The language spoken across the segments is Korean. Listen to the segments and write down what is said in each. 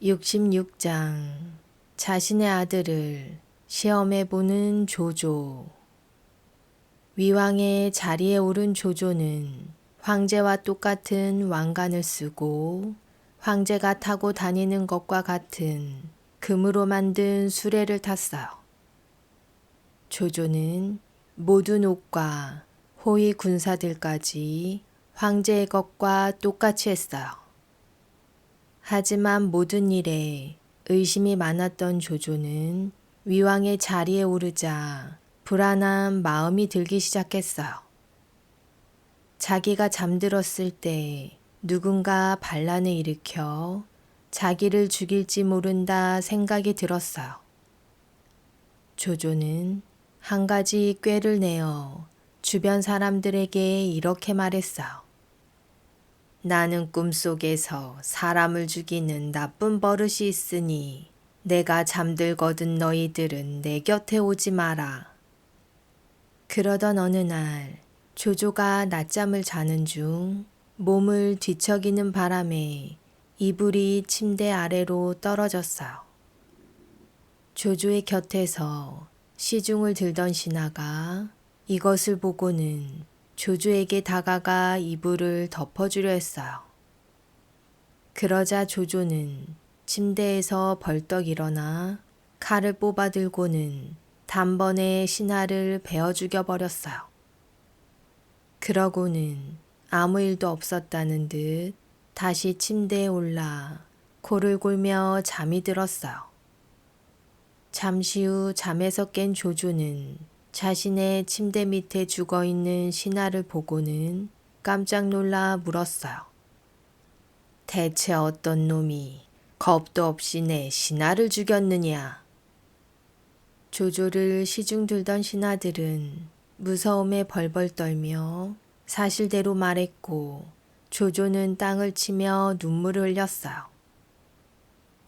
66장 자신의 아들을 시험해보는 조조. 위왕의 자리에 오른 조조는 황제와 똑같은 왕관을 쓰고 황제가 타고 다니는 것과 같은 금으로 만든 수레를 탔어요. 조조는 모든 옷과 호위 군사들까지 황제의 것과 똑같이 했어요. 하지만 모든 일에 의심이 많았던 조조는 위왕의 자리에 오르자 불안한 마음이 들기 시작했어요. 자기가 잠들었을 때 누군가 반란을 일으켜 자기를 죽일지 모른다 생각이 들었어요. 조조는 한 가지 꾀를 내어 주변 사람들에게 이렇게 말했어요. 나는 꿈속에서 사람을 죽이는 나쁜 버릇이 있으니 내가 잠들거든 너희들은 내 곁에 오지 마라. 그러던 어느 날 조조가 낮잠을 자는 중 몸을 뒤척이는 바람에 이불이 침대 아래로 떨어졌어요. 조조의 곁에서 시중을 들던 신하가 이것을 보고는 조조에게 다가가 이불을 덮어주려 했어요. 그러자 조조는 침대에서 벌떡 일어나 칼을 뽑아 들고는 단번에 신하를 베어 죽여버렸어요. 그러고는 아무 일도 없었다는 듯 다시 침대에 올라 코를 골며 잠이 들었어요. 잠시 후 잠에서 깬 조조는 자신의 침대 밑에 죽어있는 신하를 보고는 깜짝 놀라 물었어요. 대체 어떤 놈이 겁도 없이 내 신하를 죽였느냐? 조조를 시중 들던 신하들은 무서움에 벌벌 떨며 사실대로 말했고 조조는 땅을 치며 눈물을 흘렸어요.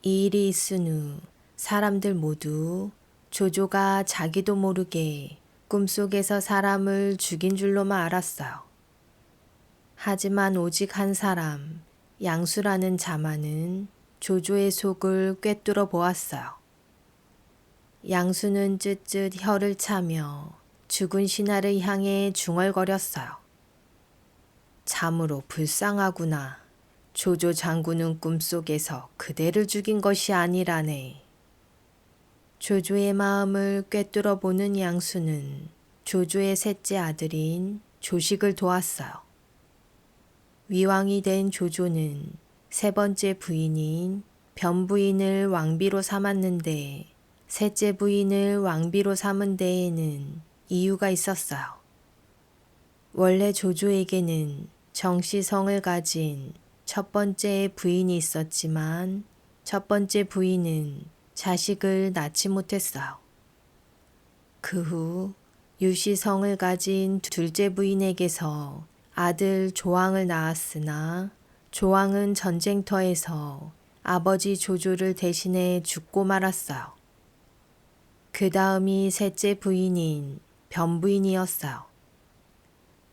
이 일이 있은 후 사람들 모두 조조가 자기도 모르게 꿈속에서 사람을 죽인 줄로만 알았어요. 하지만 오직 한 사람, 양수라는 자만은 조조의 속을 꿰뚫어 보았어요. 양수는 쯧쯧 혀를 차며 죽은 신하를 향해 중얼거렸어요. 참으로 불쌍하구나. 조조 장군은 꿈속에서 그대를 죽인 것이 아니라네. 조조의 마음을 꿰뚫어 보는 양수는 조조의 셋째 아들인 조식을 도왔어요. 위왕이 된 조조는 세 번째 부인인 변부인을 왕비로 삼았는데 셋째 부인을 왕비로 삼은 데에는 이유가 있었어요. 원래 조조에게는 정씨성을 가진 첫 번째 부인이 있었지만 첫 번째 부인은 자식을 낳지 못했어요. 그 후 유씨성을 가진 둘째 부인에게서 아들 조왕을 낳았으나 조왕은 전쟁터에서 아버지 조조를 대신해 죽고 말았어요. 그 다음이 셋째 부인인 변부인이었어요.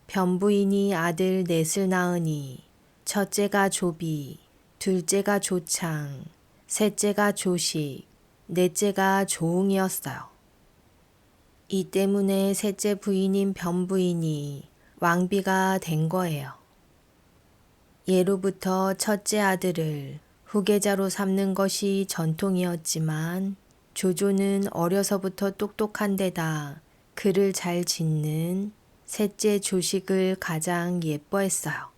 변부인이 아들 넷을 낳으니 첫째가 조비, 둘째가 조창, 셋째가 조식, 넷째가 조웅이었어요. 이 때문에 셋째 부인인 변부인이 왕비가 된 거예요. 예로부터 첫째 아들을 후계자로 삼는 것이 전통이었지만 조조는 어려서부터 똑똑한 데다 글을 잘 짓는 셋째 조식을 가장 예뻐했어요.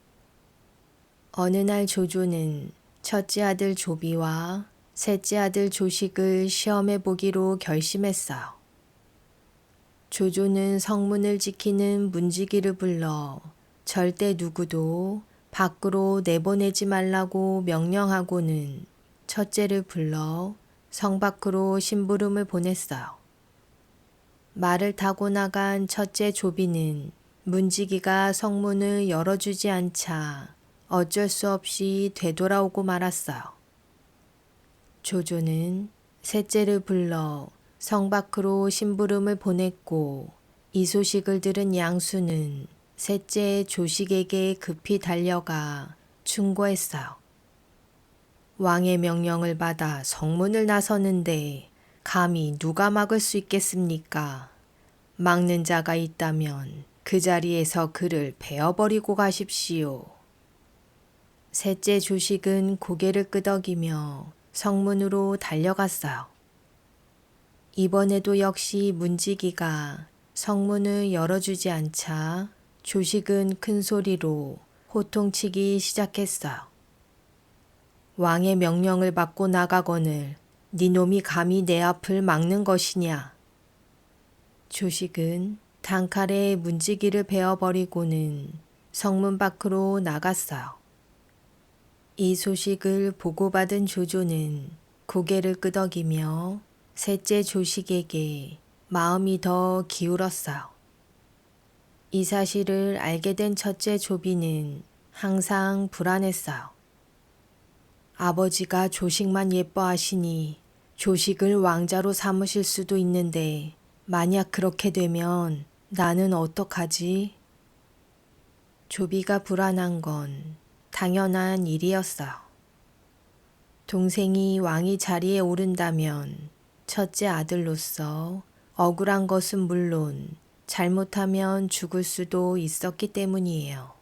어느 날 조조는 첫째 아들 조비와 셋째 아들 조식을 시험해 보기로 결심했어요. 조조는 성문을 지키는 문지기를 불러 절대 누구도 밖으로 내보내지 말라고 명령하고는 첫째를 불러 성 밖으로 심부름을 보냈어요. 말을 타고 나간 첫째 조비는 문지기가 성문을 열어주지 않자 어쩔 수 없이 되돌아오고 말았어요. 조조는 셋째를 불러 성 밖으로 심부름을 보냈고 이 소식을 들은 양수는 셋째 조식에게 급히 달려가 충고했어요. 왕의 명령을 받아 성문을 나서는데 감히 누가 막을 수 있겠습니까? 막는 자가 있다면 그 자리에서 그를 베어버리고 가십시오. 셋째 조식은 고개를 끄덕이며 성문으로 달려갔어요. 이번에도 역시 문지기가 성문을 열어주지 않자 조식은 큰 소리로 호통치기 시작했어요. 왕의 명령을 받고 나가거늘 네 놈이 감히 내 앞을 막는 것이냐. 조식은 단칼에 문지기를 베어버리고는 성문 밖으로 나갔어요. 이 소식을 보고받은 조조는 고개를 끄덕이며 셋째 조식에게 마음이 더 기울었어요. 이 사실을 알게 된 첫째 조비는 항상 불안했어요. 아버지가 조식만 예뻐하시니 조식을 왕자로 삼으실 수도 있는데 만약 그렇게 되면 나는 어떡하지? 조비가 불안한 건 당연한 일이었어요. 동생이 왕이 자리에 오른다면 첫째 아들로서 억울한 것은 물론 잘못하면 죽을 수도 있었기 때문이에요.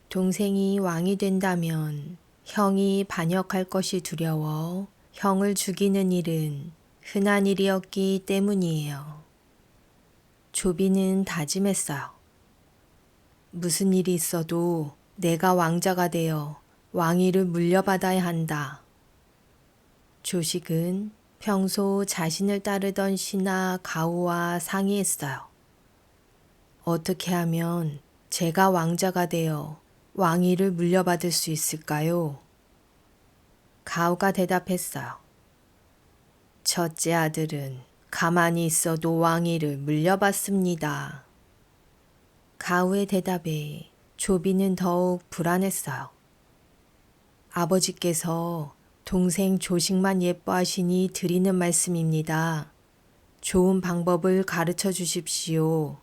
동생이 왕이 된다면 형이 반역할 것이 두려워 형을 죽이는 일은 흔한 일이었기 때문이에요. 조비는 다짐했어요. 무슨 일이 있어도 내가 왕자가 되어 왕위를 물려받아야 한다. 조식은 평소 자신을 따르던 신하 가우와 상의했어요. 어떻게 하면 제가 왕자가 되어 왕위를 물려받을 수 있을까요? 가우가 대답했어요. 첫째 아들은 가만히 있어도 왕위를 물려받습니다. 가우의 대답에 조비는 더욱 불안했어요. 아버지께서 동생 조식만 예뻐하시니 드리는 말씀입니다. 좋은 방법을 가르쳐 주십시오.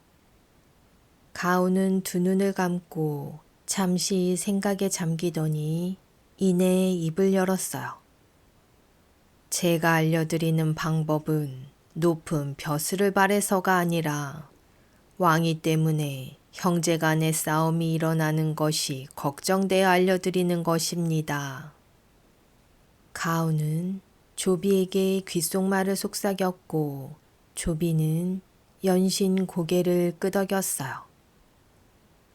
가우는 두 눈을 감고 잠시 생각에 잠기더니 이내 입을 열었어요. 제가 알려드리는 방법은 높은 벼슬을 바래서가 아니라 왕위 때문에 형제간의 싸움이 일어나는 것이 걱정되어 알려드리는 것입니다. 가우는 조비에게 귓속말을 속삭였고 조비는 연신 고개를 끄덕였어요.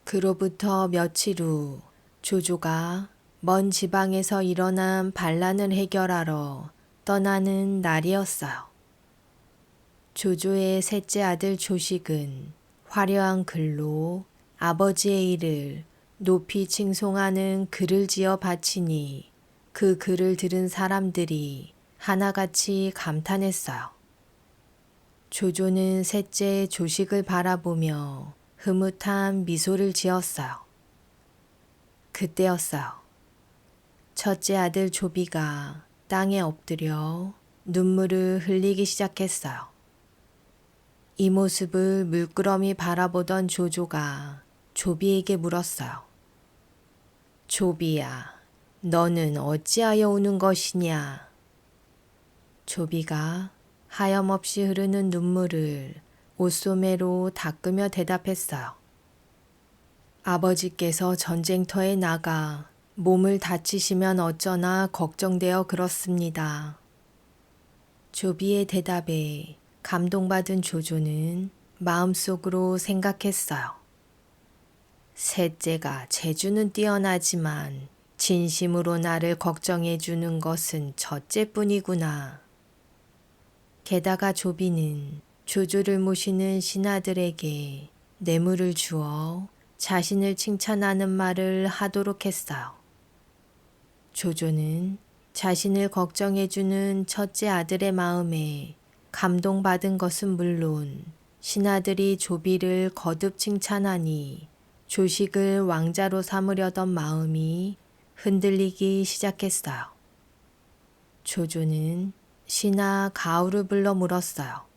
그로부터 며칠 후 조조가 먼 지방에서 일어난 반란을 해결하러 떠나는 날이었어요. 조조의 셋째 아들 조식은 화려한 글로 아버지의 일을 높이 칭송하는 글을 지어 바치니 그 글을 들은 사람들이 하나같이 감탄했어요. 조조는 셋째 조식을 바라보며 흐뭇한 미소를 지었어요. 그때였어요. 첫째 아들 조비가 땅에 엎드려 눈물을 흘리기 시작했어요. 이 모습을 물끄러미 바라보던 조조가 조비에게 물었어요. 조비야, 너는 어찌하여 우는 것이냐? 조비가 하염없이 흐르는 눈물을 옷소매로 닦으며 대답했어요. 아버지께서 전쟁터에 나가 몸을 다치시면 어쩌나 걱정되어 그렇습니다. 조비의 대답에 감동받은 조조는 마음속으로 생각했어요. 셋째가 재주는 뛰어나지만 진심으로 나를 걱정해 주는 것은 첫째뿐이구나. 게다가 조비는 조조를 모시는 신하들에게 뇌물을 주어 자신을 칭찬하는 말을 하도록 했어요. 조조는 자신을 걱정해주는 첫째 아들의 마음에 감동받은 것은 물론 신하들이 조비를 거듭 칭찬하니 조식을 왕자로 삼으려던 마음이 흔들리기 시작했어요. 조조는 신하 가우를 불러 물었어요.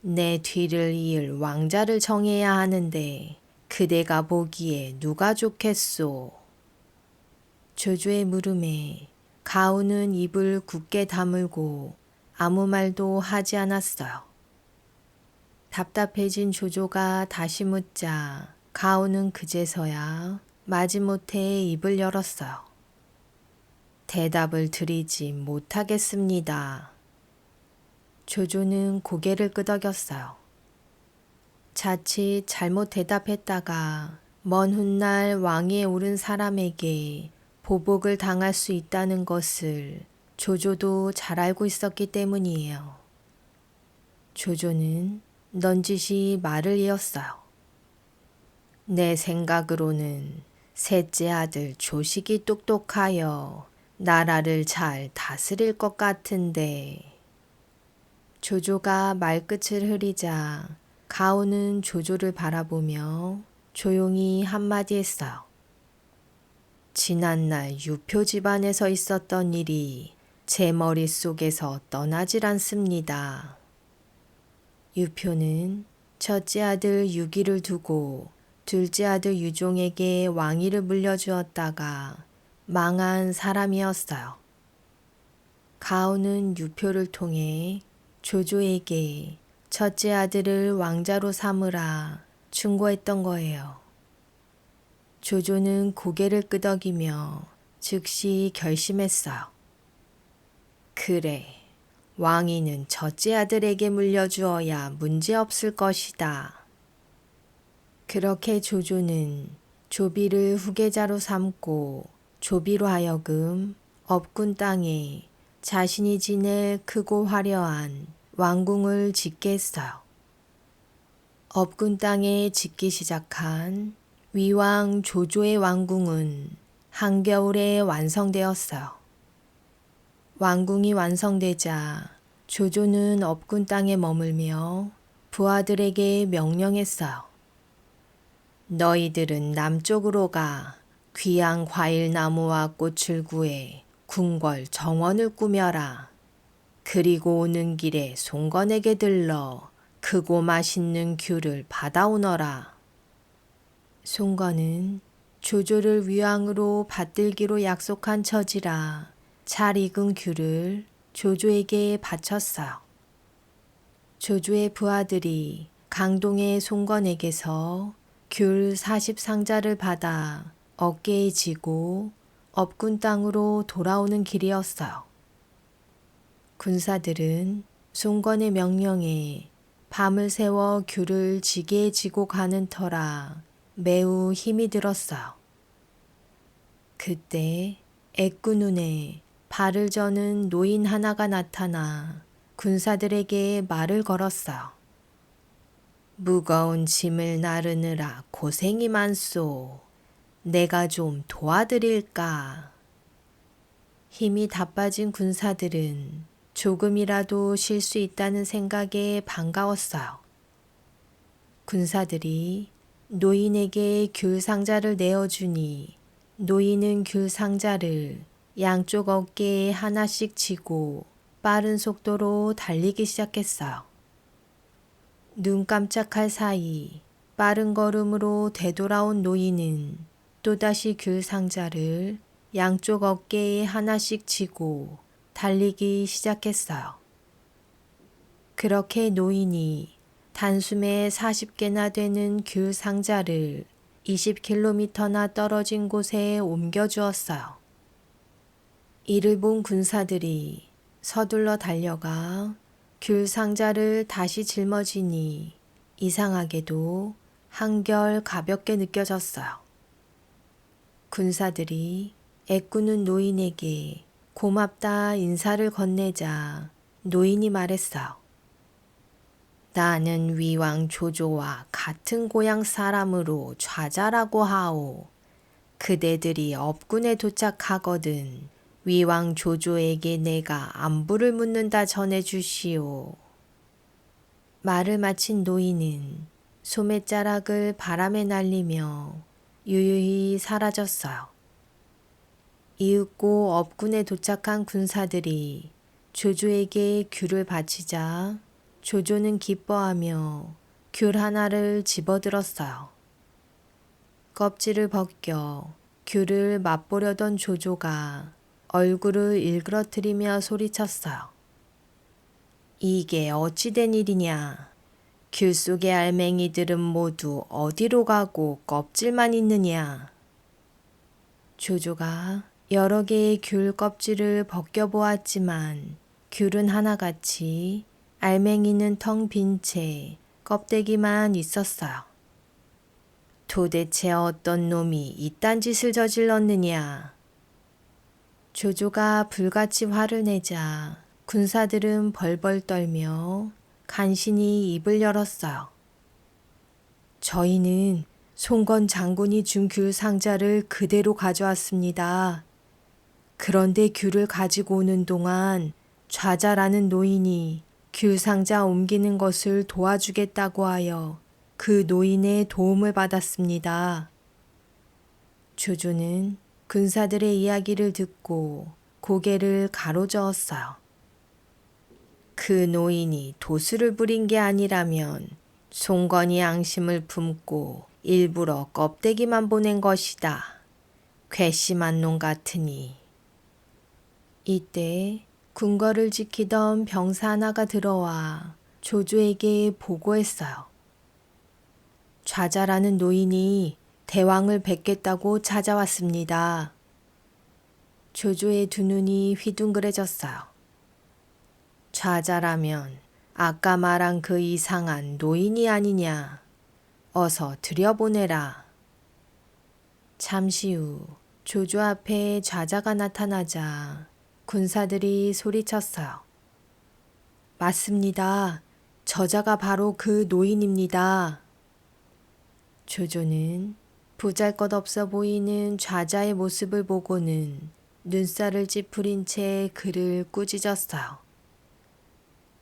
내 뒤를 이을 왕자를 정해야 하는데 그대가 보기에 누가 좋겠소? 조조의 물음에 가온은 입을 굳게 다물고 아무 말도 하지 않았어요. 답답해진 조조가 다시 묻자 가온은 그제서야 마지못해 입을 열었어요. 대답을 드리지 못하겠습니다. 조조는 고개를 끄덕였어요. 자칫 잘못 대답했다가 먼 훗날 왕위에 오른 사람에게 보복을 당할 수 있다는 것을 조조도 잘 알고 있었기 때문이에요. 조조는 넌지시 말을 이었어요. 내 생각으로는 셋째 아들 조식이 똑똑하여 나라를 잘 다스릴 것 같은데. 조조가 말끝을 흐리자 가온은 조조를 바라보며 조용히 한마디 했어요. 지난날 유표 집안에서 있었던 일이 제 머릿속에서 떠나질 않습니다. 유표는 첫째 아들 유기를 두고 둘째 아들 유종에게 왕위를 물려주었다가 망한 사람이었어요. 가온은 유표를 통해 조조에게 첫째 아들을 왕자로 삼으라 충고했던 거예요. 조조는 고개를 끄덕이며 즉시 결심했어요. 그래, 왕위는 첫째 아들에게 물려주어야 문제없을 것이다. 그렇게 조조는 조비를 후계자로 삼고 조비로 하여금 업군 땅에 자신이 지낼 크고 화려한 왕궁을 짓게 했어요. 업군 땅에 짓기 시작한 위왕 조조의 왕궁은 한겨울에 완성되었어요. 왕궁이 완성되자 조조는 업군 땅에 머물며 부하들에게 명령했어요. 너희들은 남쪽으로 가 귀한 과일나무와 꽃을 구해 궁궐 정원을 꾸며라. 그리고 오는 길에 송건에게 들러 크고 맛있는 귤을 받아오너라. 송건은 조조를 위왕으로 받들기로 약속한 처지라 잘 익은 귤을 조조에게 바쳤어요. 조조의 부하들이 강동의 송건에게서 귤 40상자를 받아 어깨에 지고 업군 땅으로 돌아오는 길이었어요. 군사들은 송건의 명령에 밤을 새워 귤을 지게에 지고 가는 터라 매우 힘이 들었어요. 그때 애꾸 눈에 발을 저는 노인 하나가 나타나 군사들에게 말을 걸었어요. 무거운 짐을 나르느라 고생이 많소. 내가 좀 도와드릴까? 힘이 다 빠진 군사들은 조금이라도 쉴 수 있다는 생각에 반가웠어요. 군사들이 노인에게 귤 상자를 내어주니 노인은 귤 상자를 양쪽 어깨에 하나씩 지고 빠른 속도로 달리기 시작했어요. 눈 깜짝할 사이 빠른 걸음으로 되돌아온 노인은 또다시 귤 상자를 양쪽 어깨에 하나씩 지고 달리기 시작했어요. 그렇게 노인이 단숨에 40개나 되는 귤 상자를 20km나 떨어진 곳에 옮겨주었어요. 이를 본 군사들이 서둘러 달려가 귤 상자를 다시 짊어지니 이상하게도 한결 가볍게 느껴졌어요. 군사들이 애꾸는 노인에게 고맙다 인사를 건네자 노인이 말했어요. 나는 위왕 조조와 같은 고향 사람으로 좌자라고 하오. 그대들이 업군에 도착하거든 위왕 조조에게 내가 안부를 묻는다 전해주시오. 말을 마친 노인은 소매자락을 바람에 날리며 유유히 사라졌어요. 이윽고 업군에 도착한 군사들이 조조에게 귤을 바치자 조조는 기뻐하며 귤 하나를 집어들었어요. 껍질을 벗겨 귤을 맛보려던 조조가 얼굴을 일그러뜨리며 소리쳤어요. 이게 어찌된 일이냐. 귤 속의 알맹이들은 모두 어디로 가고 껍질만 있느냐. 조조가 여러 개의 귤 껍질을 벗겨보았지만 귤은 하나같이 알맹이는 텅 빈 채 껍데기만 있었어요. 도대체 어떤 놈이 이딴 짓을 저질렀느냐. 조조가 불같이 화를 내자 군사들은 벌벌 떨며 간신히 입을 열었어요. 저희는 송건 장군이 준 귤 상자를 그대로 가져왔습니다. 그런데 귤을 가지고 오는 동안 좌자라는 노인이 귤 상자 옮기는 것을 도와주겠다고 하여 그 노인의 도움을 받았습니다. 조조는 군사들의 이야기를 듣고 고개를 가로저었어요. 그 노인이 도수를 부린 게 아니라면 송건이 양심을 품고 일부러 껍데기만 보낸 것이다. 괘씸한 놈 같으니. 이때 궁궐을 지키던 병사 하나가 들어와 조조에게 보고했어요. 좌자라는 노인이 대왕을 뵙겠다고 찾아왔습니다. 조조의 두 눈이 휘둥그레졌어요. 좌자라면 아까 말한 그 이상한 노인이 아니냐. 어서 들여보내라. 잠시 후 조조 앞에 좌자가 나타나자 군사들이 소리쳤어요. 맞습니다. 저자가 바로 그 노인입니다. 조조는 보잘것없어 보이는 좌자의 모습을 보고는 눈살을 찌푸린 채 그를 꾸짖었어요.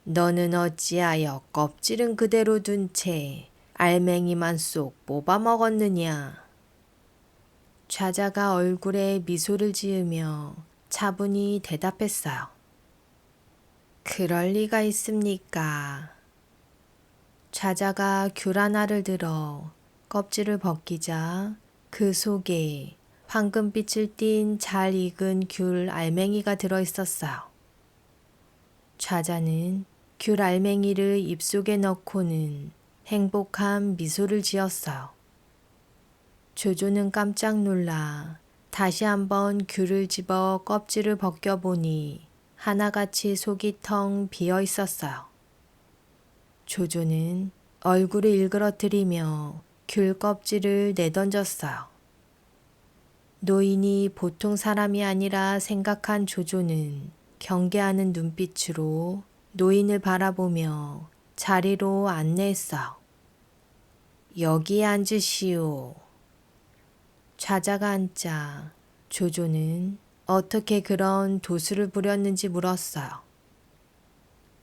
너는 어찌하여 껍질은 그대로 둔 채 알맹이만 쏙 뽑아 먹었느냐. 좌자가 얼굴에 미소를 지으며 차분히 대답했어요. 그럴 리가 있습니까? 좌자가 귤 하나를 들어 껍질을 벗기자 그 속에 황금빛을 띤 잘 익은 귤 알맹이가 들어있었어요. 좌자는 귤 알맹이를 입속에 넣고는 행복한 미소를 지었어요. 조조는 깜짝 놀라 다시 한번 귤을 집어 껍질을 벗겨보니 하나같이 속이 텅 비어 있었어요. 조조는 얼굴을 일그러뜨리며 귤 껍질을 내던졌어요. 노인이 보통 사람이 아니라 생각한 조조는 경계하는 눈빛으로 노인을 바라보며 자리로 안내했어요. 여기에 앉으시오. 좌자가 앉자 조조는 어떻게 그런 도수를 부렸는지 물었어요.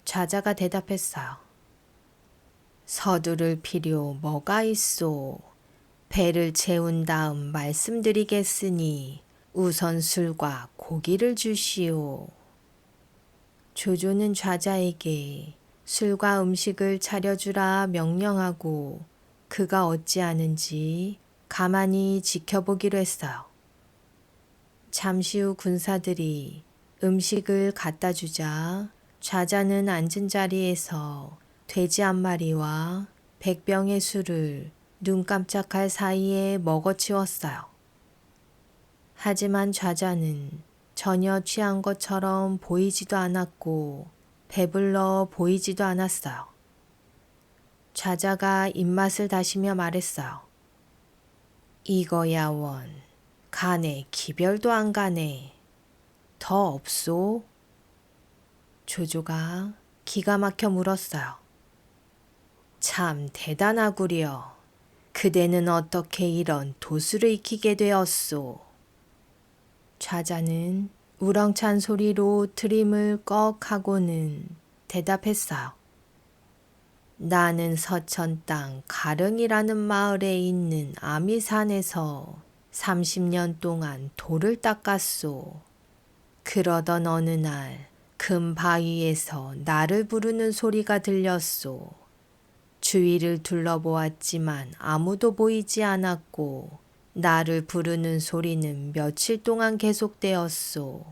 좌자가 대답했어요. 서두를 필요 뭐가 있소. 배를 채운 다음 말씀드리겠으니 우선 술과 고기를 주시오. 조조는 좌자에게 술과 음식을 차려주라 명령하고 그가 어찌하는지 가만히 지켜보기로 했어요. 잠시 후 군사들이 음식을 갖다 주자 좌자는 앉은 자리에서 돼지 한 마리와 100병의 술을 눈 깜짝할 사이에 먹어치웠어요. 하지만 좌자는 전혀 취한 것처럼 보이지도 않았고 배불러 보이지도 않았어요. 좌자가 입맛을 다시며 말했어요. 이거야 원, 간에 기별도 안 가네. 더 없소? 조조가 기가 막혀 물었어요. 참 대단하구려. 그대는 어떻게 이런 도수를 익히게 되었소? 좌자는 우렁찬 소리로 트림을 꺽 하고는 대답했어요. 나는 서천 땅 가릉이라는 마을에 있는 아미산에서 30년 동안 돌을 닦았소. 그러던 어느 날 금 바위에서 나를 부르는 소리가 들렸소. 주위를 둘러보았지만 아무도 보이지 않았고 나를 부르는 소리는 며칠 동안 계속되었소.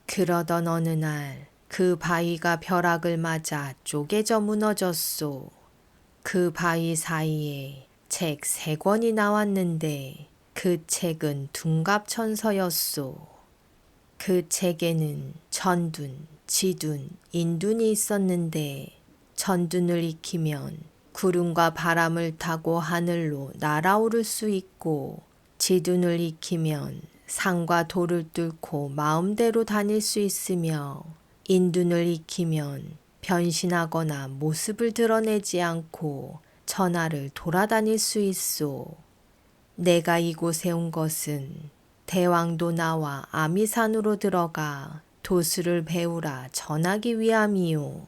그러던 어느 날 그 바위가 벼락을 맞아 쪼개져 무너졌소. 그 바위 사이에 책 3권이 나왔는데 그 책은 둔갑천서였소. 그 책에는 천둔, 지둔, 인둔이 있었는데 천둔을 익히면 구름과 바람을 타고 하늘로 날아오를 수 있고 지둔을 익히면 산과 돌을 뚫고 마음대로 다닐 수 있으며 인둔을 익히면 변신하거나 모습을 드러내지 않고 천하를 돌아다닐 수 있소. 내가 이곳에 온 것은 대왕도 나와 아미산으로 들어가 도수를 배우라 전하기 위함이요.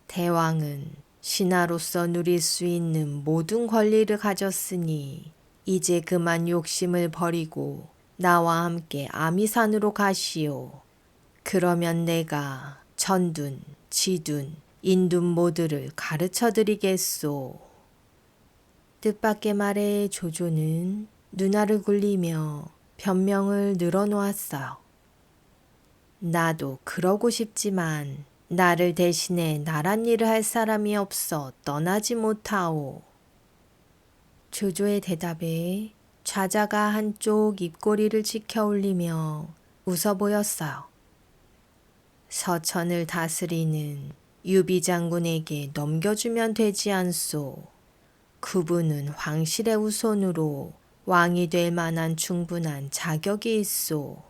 대왕은 신하로서 누릴 수 있는 모든 권리를 가졌으니 이제 그만 욕심을 버리고 나와 함께 아미산으로 가시오. 그러면 내가 천둔, 지둔, 인둔 모두를 가르쳐 드리겠소. 뜻밖의 말에 조조는 누나를 굴리며 변명을 늘어놓았어요. 나도 그러고 싶지만 나를 대신해 나란 일을 할 사람이 없어 떠나지 못하오. 조조의 대답에 좌자가 한쪽 입꼬리를 치켜 올리며 웃어 보였어요. 서천을 다스리는 유비 장군에게 넘겨주면 되지 않소. 그분은 황실의 후손으로 왕이 될 만한 충분한 자격이 있소.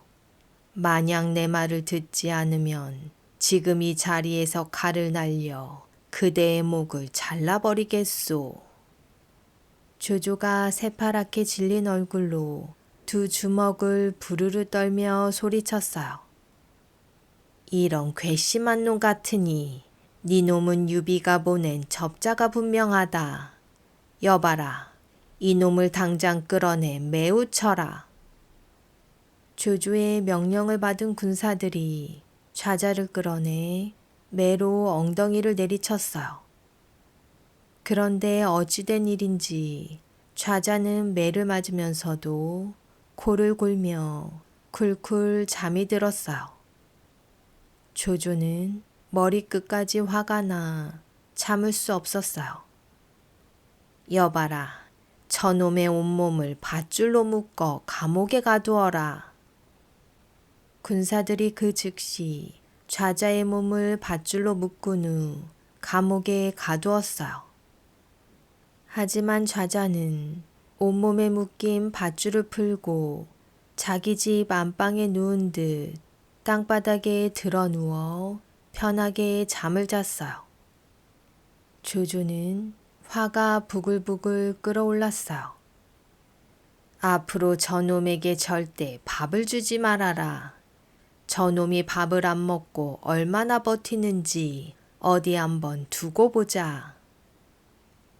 만약 내 말을 듣지 않으면 지금 이 자리에서 칼을 날려 그대의 목을 잘라버리겠소. 조조가 새파랗게 질린 얼굴로 두 주먹을 부르르 떨며 소리쳤어요. 이런 괘씸한 놈 같으니 네 놈은 유비가 보낸 접자가 분명하다. 여봐라, 이 놈을 당장 끌어내 매우 쳐라. 조조의 명령을 받은 군사들이 좌자를 끌어내 매로 엉덩이를 내리쳤어요. 그런데 어찌된 일인지 좌자는 매를 맞으면서도 코를 골며 쿨쿨 잠이 들었어요. 조조는 머리끝까지 화가 나 참을 수 없었어요. 여봐라, 저놈의 온몸을 밧줄로 묶어 감옥에 가두어라. 군사들이 그 즉시 좌자의 몸을 밧줄로 묶은 후 감옥에 가두었어요. 하지만 좌자는 온몸에 묶인 밧줄을 풀고 자기 집 안방에 누운 듯 땅바닥에 드러누워 편하게 잠을 잤어요. 조조는 화가 부글부글 끓어올랐어요. 앞으로 저놈에게 절대 밥을 주지 말아라. 저놈이 밥을 안 먹고 얼마나 버티는지 어디 한번 두고 보자.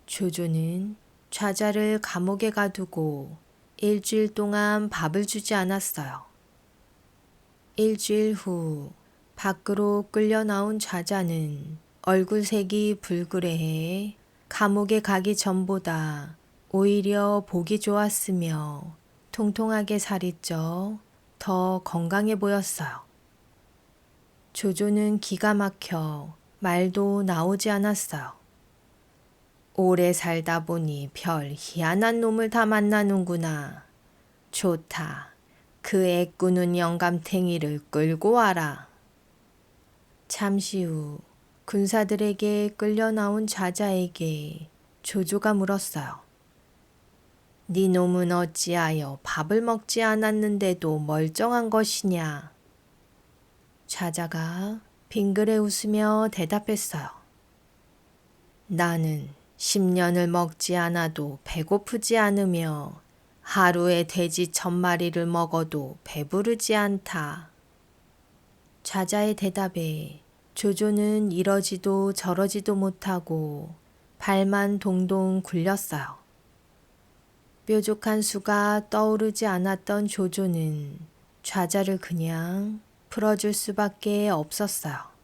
조조는 좌자를 감옥에 가두고 일주일 동안 밥을 주지 않았어요. 일주일 후 밖으로 끌려 나온 좌자는 얼굴색이 불그레해 감옥에 가기 전보다 오히려 보기 좋았으며 통통하게 살이 쪄 더 건강해 보였어요. 조조는 기가 막혀 말도 나오지 않았어요. 오래 살다 보니 별 희한한 놈을 다 만나는구나. 좋다. 그 애꾸는 영감탱이를 끌고 와라. 잠시 후 군사들에게 끌려 나온 좌자에게 조조가 물었어요. 네 놈은 어찌하여 밥을 먹지 않았는데도 멀쩡한 것이냐? 좌자가 빙그레 웃으며 대답했어요. 나는 10년을 먹지 않아도 배고프지 않으며 하루에 돼지 1000마리를 먹어도 배부르지 않다. 좌자의 대답에 조조는 이러지도 저러지도 못하고 발만 동동 굴렸어요. 뾰족한 수가 떠오르지 않았던 조조는 좌자를 그냥 풀어줄 수밖에 없었어요.